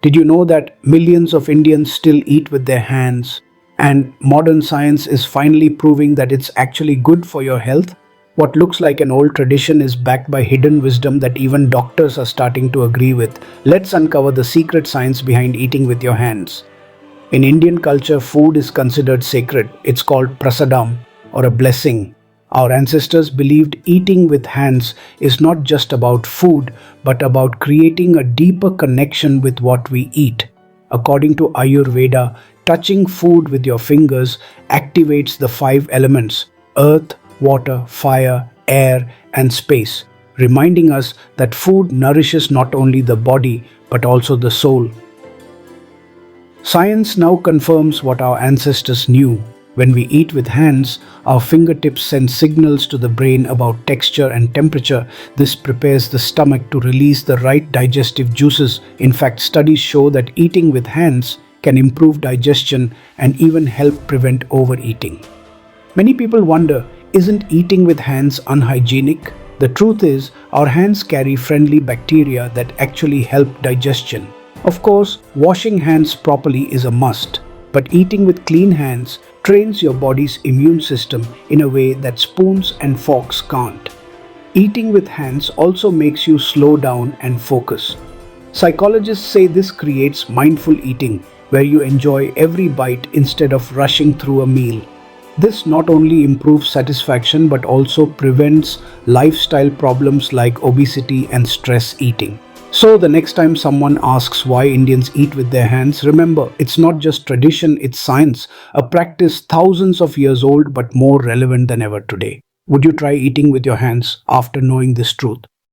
Did you know that millions of Indians still eat with their hands? And modern science is finally proving that it's actually good for your health? What looks like an old tradition is backed by hidden wisdom that even doctors are starting to agree with. Let's uncover the secret science behind eating with your hands. In Indian culture, food is considered sacred. It's called prasadam, or a blessing. Our ancestors believed eating with hands is not just about food, but about creating a deeper connection with what we eat. According to Ayurveda, touching food with your fingers activates the five elements: earth, water, fire, air, and space, reminding us that food nourishes not only the body but also the soul. Science now confirms what our ancestors knew. When we eat with hands, our fingertips send signals to the brain about texture and temperature. This prepares the stomach to release the right digestive juices. In fact, studies show that eating with hands can improve digestion and even help prevent overeating. Many people wonder, isn't eating with hands unhygienic? The truth is, our hands carry friendly bacteria that actually help digestion. Of course, washing hands properly is a must, but eating with clean hands trains your body's immune system in a way that spoons and forks can't. Eating with hands also makes you slow down and focus. Psychologists say this creates mindful eating, where you enjoy every bite instead of rushing through a meal. This not only improves satisfaction but also prevents lifestyle problems like obesity and stress eating. So the next time someone asks why Indians eat with their hands, remember, it's not just tradition, it's science, a practice thousands of years old but more relevant than ever today. Would you try eating with your hands after knowing this truth?